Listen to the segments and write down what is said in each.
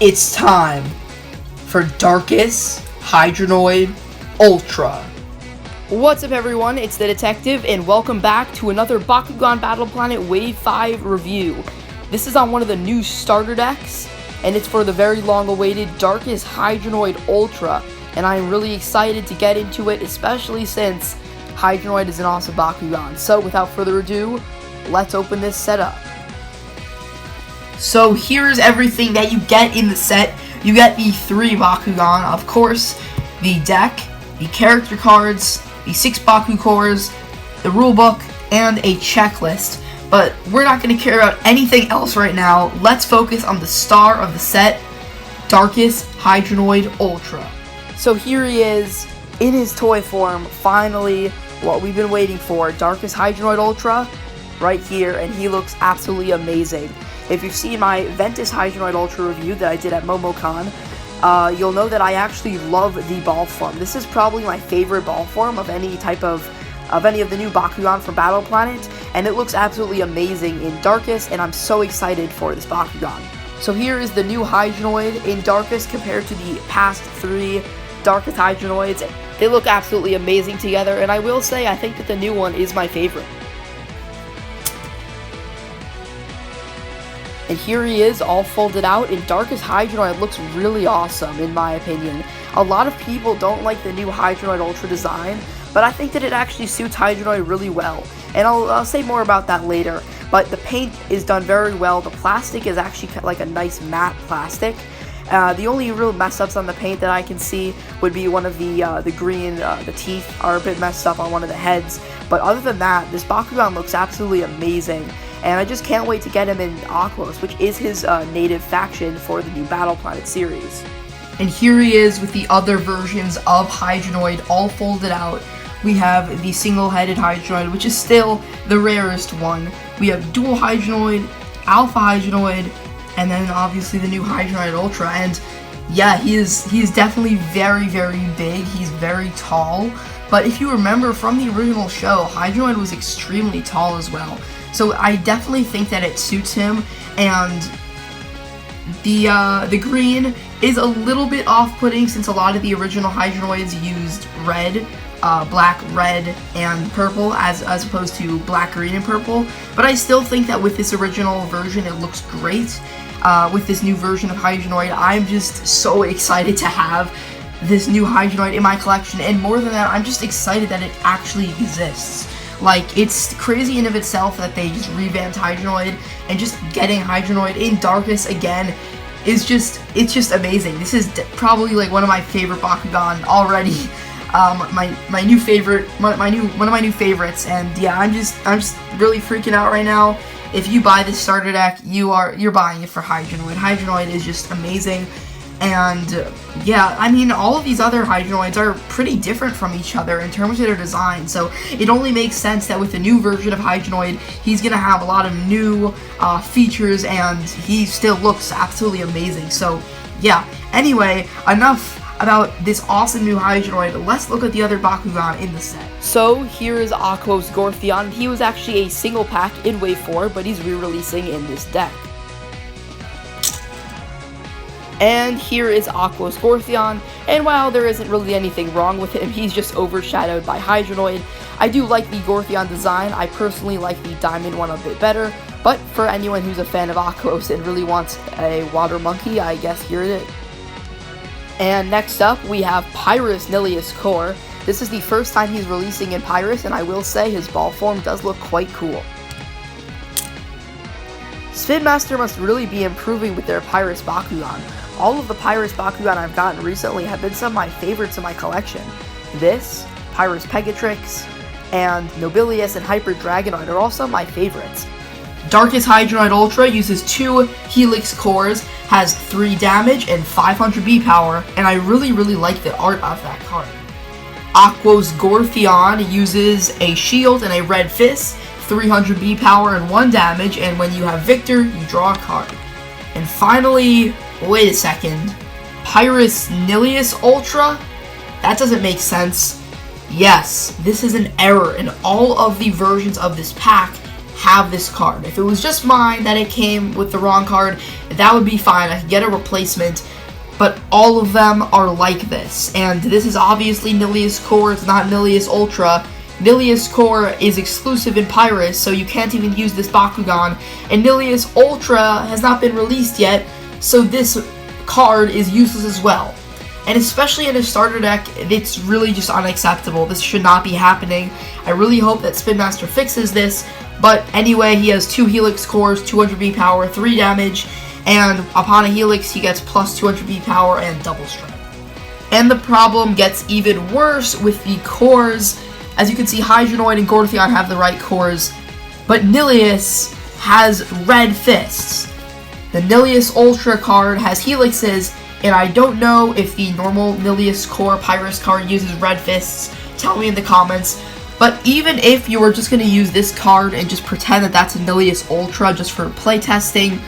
It's time for Darkus Hydrannoid Ultra. What's up everyone, it's the Detective, and welcome back to another Bakugan Battle Planet Wave 5 review. This is on one of the new starter decks, and it's for the very long-awaited Darkus Hydrannoid Ultra, and I'm really excited to get into it, especially since Hydrannoid is an awesome Bakugan. So without further ado, let's open this set up. So here's everything that you get in the set. You get the 3 Bakugan, of course, the deck, the character cards, the 6 Baku cores, the rulebook, and a checklist. But we're not going to care about anything else right now. Let's focus on the star of the set, Darkus Hydrannoid Ultra. So here he is, in his toy form, finally, what we've been waiting for, Darkus Hydrannoid Ultra, right here, and he looks absolutely amazing. If you've seen my Ventus Hydrannoid Ultra review that I did at MomoCon, you'll know that I actually love the ball form. This is probably my favorite ball form of any type of any of the new Bakugan from Battle Planet, and it looks absolutely amazing in Darkus, and I'm so excited for this Bakugan. So here is the new Hydrannoid in Darkus compared to the past 3 Darkus Hydrannoids. They look absolutely amazing together, and I will say I think that the new one is my favorite. And here he is, all folded out, and Darkus Hydrannoid looks really awesome, in my opinion. A lot of people don't like the new Hydrannoid Ultra design, but I think that it actually suits Hydrannoid really well. And I'll say more about that later, but the paint is done very well. The plastic is actually like a nice matte plastic. The only real mess-ups on the paint that I can see would be one of the green, the teeth are a bit messed up on one of the heads. But other than that, this Bakugan looks absolutely amazing. And I just can't wait to get him in Aquos, which is his native faction for the new Battle Planet series. And here he is with the other versions of Hydrannoid all folded out. We have the single-headed Hydrannoid, which is still the rarest one. We have dual Hydrannoid, Alpha Hydrannoid, and then obviously the new Hydrannoid Ultra. And yeah, he is definitely very, very big. He's very tall. But if you remember from the original show, Hydrannoid was extremely tall as well. So I definitely think that it suits him, and the green is a little bit off-putting since a lot of the original Hydrannoids used red, black, red, and purple as opposed to black, green, and purple. But I still think that with this original version, it looks great. With this new version of Hydrannoid, I'm just so excited to have this new Hydrannoid in my collection, and more than that, I'm just excited that it actually exists. Like, it's crazy in of itself that they just revamped Hydrannoid, and just getting Hydrannoid in Darkus again is it's just amazing. This is probably like one of my favorite Bakugan already. My new favorite, one of my new favorites, and yeah, I'm just really freaking out right now. If you buy this starter deck, you're buying it for Hydrannoid. Hydrannoid is just amazing. And yeah, I mean, all of these other Hydrannoids are pretty different from each other in terms of their design, so it only makes sense that with the new version of Hydrannoid, he's going to have a lot of new features, and he still looks absolutely amazing. So yeah, anyway, enough about this awesome new Hydrannoid. Let's look at the other Bakugan in the set. So here is Aquos Gorthion. He was actually a single pack in Wave 4, but he's re-releasing in this deck. And here is Aquos Gorthion, and while there isn't really anything wrong with him, he's just overshadowed by Hydrannoid. I do like the Gorthion design. I personally like the diamond one a bit better, but for anyone who's a fan of Aquos and really wants a water monkey, I guess here it is. And next up, we have Pyrus Nillious core. This is the first time he's releasing in Pyrus, and I will say his ball form does look quite cool. Spin Master must really be improving with their Pyrus Bakugan. All of the Pyrus Bakugan I've gotten recently have been some of my favorites in my collection. This, Pyrus Pegatrix, and Nillious and Hyper Dragonoid are also my favorites. Darkus Hydrannoid Ultra uses 2 Helix cores, has 3 damage and 500 B power, and I really like the art of that card. Aquos Gorthion uses a shield and a red fist, 300 B power and 1 damage, and when you have Victor, you draw a card. And finally, wait a second, Pyrus Nillious Ultra? That doesn't make sense. Yes, this is an error, and all of the versions of this pack have this card. If it was just mine that it came with the wrong card, that would be fine. I could get a replacement, but all of them are like this. And this is obviously Nillious Core, it's not Nillious Ultra. Nillious Core is exclusive in Pyrus, so you can't even use this Bakugan. And Nillious Ultra has not been released yet, so this card is useless as well. And especially in a starter deck, it's really just unacceptable. This should not be happening. I really hope that Spin Master fixes this. But anyway, he has 2 Helix cores, 200 B power, 3 damage, and upon a Helix, he gets plus 200 B power and double strike. And the problem gets even worse with the cores. As you can see, Hydranoid and Gorthion have the right cores, but Nillious has red fists. The Nillious Ultra card has Helixes, and I don't know if the normal Nillious Core Pyrus card uses red fists. Tell me in the comments. But even if you were just going to use this card and just pretend that that's a Nillious Ultra just for playtesting,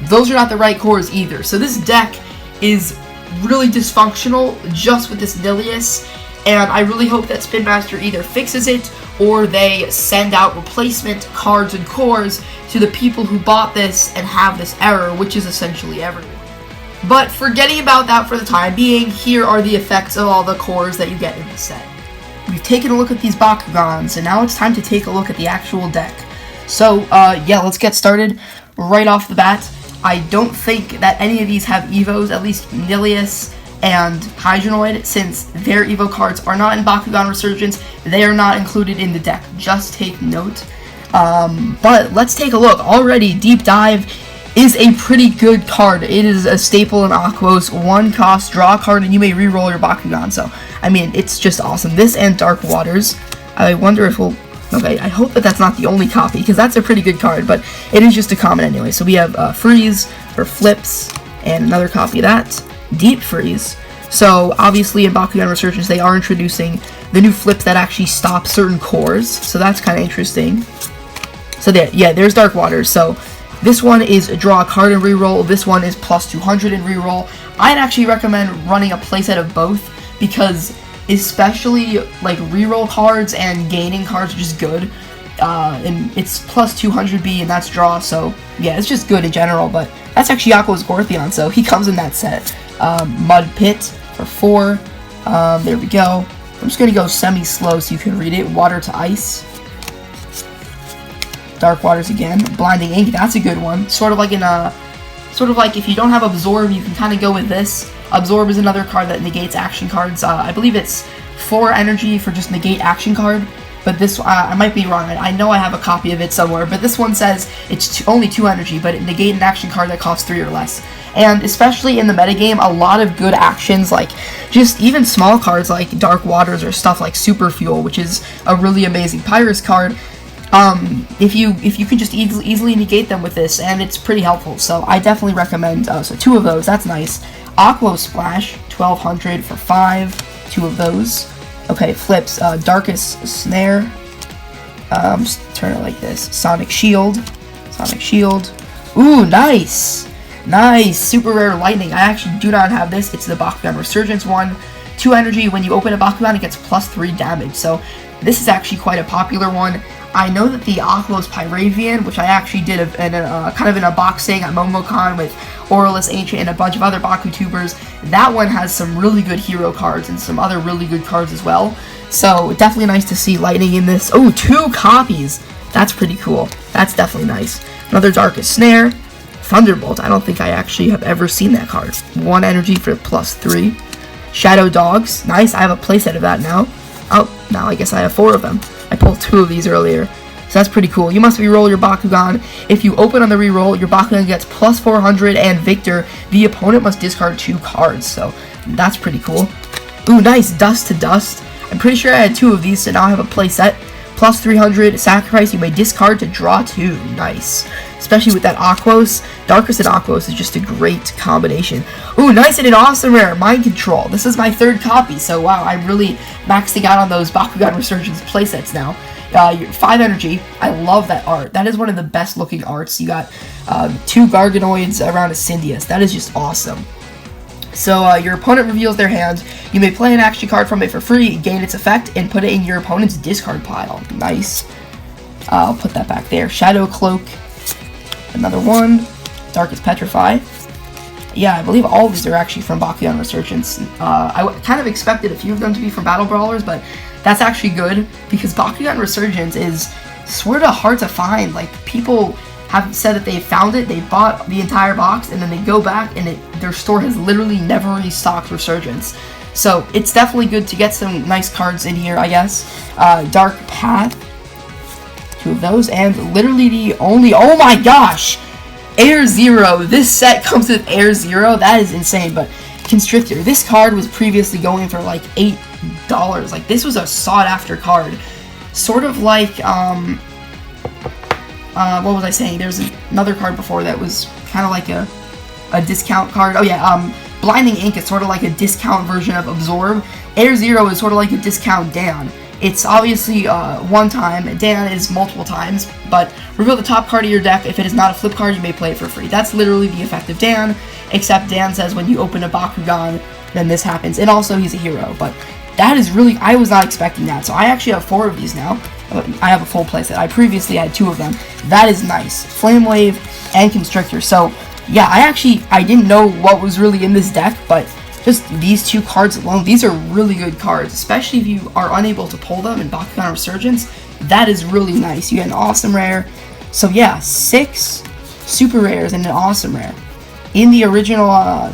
those are not the right cores either. So this deck is really dysfunctional just with this Nillious, and I really hope that Spin Master either fixes it or they send out replacement cards and cores to the people who bought this and have this error, which is essentially everyone. But forgetting about that for the time being, here are the effects of all the cores that you get in the set. We've taken a look at these Bakugans, and now it's time to take a look at the actual deck. So, yeah, let's get started right off the bat. I don't think that any of these have Evos, at least Nillious and Hydranoid, since their Evo cards are not in Bakugan Resurgence, they are not included in the deck. Just take note. But let's take a look. Already, Deep Dive is a pretty good card. It is a staple in Aquos. 1 cost, draw a card, and you may reroll your Bakugan. So, I mean, it's just awesome. This and Dark Waters. I wonder if we'll... Okay, I hope that that's not the only copy, because that's a pretty good card, but it is just a common anyway. So we have Freeze for flips, and another copy of that. Deep Freeze. So, obviously, in Bakugan Resurgence, they are introducing the new flips that actually stop certain cores. So that's kind of interesting. So there, yeah, there's Dark Waters. So this one is draw a card and reroll. This one is plus 200 and reroll. I'd actually recommend running a playset of both, because especially like reroll cards and gaining cards are just good. And it's plus 200B and that's draw, so yeah, it's just good in general. But that's actually Aquos Gorthion, so he comes in that set. Mud Pit for 4. There we go. I'm just gonna go semi-slow so you can read it. Water to Ice. Dark Waters again. Blinding Ink, that's a good one. Sort of like if you don't have Absorb, you can kind of go with this. Absorb is another card that negates action cards. I believe it's 4 energy for just negate action card. But this, I might be wrong. I know I have a copy of it somewhere, but this one says it's only 2 energy, but it negate an action card that costs 3 or less. And especially in the metagame, a lot of good actions, like just even small cards like Dark Waters or stuff like Super Fuel, which is a really amazing Pyrus card. If you can just easily negate them with this, and it's pretty helpful. So I definitely recommend. So 2 of those, that's nice. Aquos Splash, 1200 for 5. 2 of those. Okay, flips. Darkest Snare. Just turn it like this. Sonic Shield. Sonic Shield. Ooh, nice! Nice! Super rare Lightning. I actually do not have this. It's the Bakugan Resurgence one. 2 energy. When you open a Bakugan, it gets plus 3 damage. So this is actually quite a popular one. I know that the Aquos Pyravian, which I actually did kind of an unboxing at MomoCon with Aurelus Ancient and a bunch of other BakuTubers, that one has some really good hero cards and some other really good cards as well. So definitely nice to see Lightning in this. Oh, 2 copies! That's pretty cool. That's definitely nice. Another Darkest Snare. Thunderbolt. I don't think I actually have ever seen that card. 1 energy for plus 3. Shadow Dogs. Nice. I have a playset of that now. Oh, now I guess I have 4 of them. I pulled 2 of these earlier, so that's pretty cool. You must reroll your Bakugan. If you open on the reroll, your Bakugan gets plus 400, and Victor, the opponent must discard 2 cards, so that's pretty cool. Ooh, nice, Dust to Dust. I'm pretty sure I had 2 of these, so now I have a playset. Plus 300, sacrifice, you may discard to draw 2. Nice. Especially with that Aquos. Darkest and Aquos is just a great combination. Ooh, nice and an awesome rare, Mind Control. This is my 3rd copy, so wow, I'm really maxing out on those Bakugan Resurgence playsets now. 5 energy. I love that art. That is one of the best looking arts. You got 2 Garganoids around a Syndius. That is just awesome. So your opponent reveals their hand. You may play an action card from it for free, gain its effect, and put it in your opponent's discard pile. Nice. I'll put that back there. Shadow Cloak, another one. Darkest Petrify. Yeah, I believe all of these are actually from Bakugan Resurgence. I kind of expected a few of them to be from Battle Brawlers, but that's actually good, because Bakugan Resurgence is sort of hard to find. Like, people have said that they found it, they bought the entire box, and then they go back, and their store has literally never restocked Resurgence. So, it's definitely good to get some nice cards in here, I guess. Dark Path, 2 of those, and literally the only, oh my gosh! Air Zero. This set comes with Air Zero. That is insane. But Constrictor. This card was previously going for like $8. Like, this was a sought after card. Sort of like, what was I saying? There's another card before that was kind of like a discount card. Oh yeah, Blinding Ink is sort of like a discount version of Absorb. Air Zero is sort of like a discount Dan. It's obviously one time, Dan is multiple times, but reveal the top card of your deck. If it is not a flip card, you may play it for free. That's literally the effect of Dan, except Dan says when you open a Bakugan, then this happens. And also, he's a hero, but that is really, I was not expecting that. So I actually have 4 of these now. I have a full playset. I previously had 2 of them. That is nice. Flame Wave and Constrictor. So, yeah, I didn't know what was really in this deck, but just these 2 cards alone, these are really good cards, especially if you are unable to pull them in Bakugan Resurgence. That is really nice. You get an awesome rare. So yeah, 6 super rares and an awesome rare. In the original,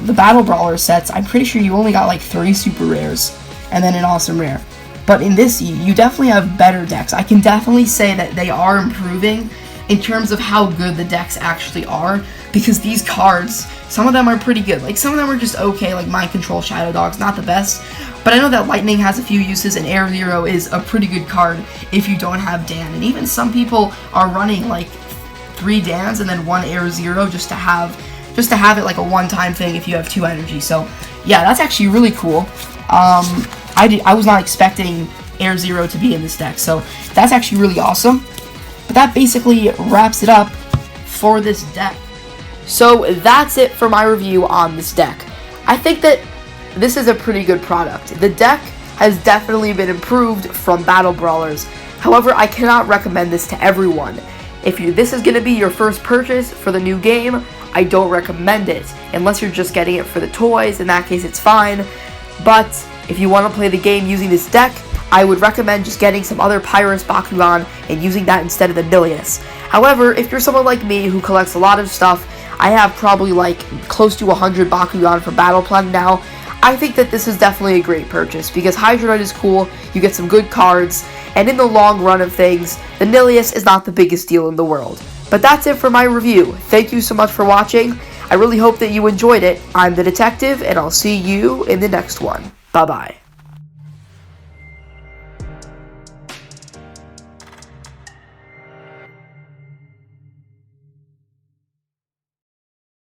the Battle Brawler sets, I'm pretty sure you only got like 3 super rares and then an awesome rare. But in this, you definitely have better decks. I can definitely say that they are improving in terms of how good the decks actually are, because these cards, some of them are pretty good. Like, some of them are just okay, like Mind Control Shadow Dog's not the best, but I know that Lightning has a few uses, and Air Zero is a pretty good card if you don't have Dan. And even some people are running like 3 Dans and then 1 Air Zero just to have it like a one-time thing if you have 2 energy. So yeah, that's actually really cool. I was not expecting Air Zero to be in this deck, so that's actually really awesome. But that basically wraps it up for this deck. So that's it for my review on this deck. I think that this is a pretty good product. The deck has definitely been improved from Battle Brawlers. However, I cannot recommend this to everyone. If this is going to be your first purchase for the new game, I don't recommend it. Unless you're just getting it for the toys, in that case it's fine. But if you want to play the game using this deck, I would recommend just getting some other Pyrus Bakugan and using that instead of the Nillious. However, if you're someone like me who collects a lot of stuff, I have probably like close to 100 Bakugan for Battle Plan now, I think that this is definitely a great purchase, because Hydranide is cool, you get some good cards, and in the long run of things, the Nillious is not the biggest deal in the world. But that's it for my review. Thank you so much for watching. I really hope that you enjoyed it. I'm the Detective, and I'll see you in the next one. Bye-bye.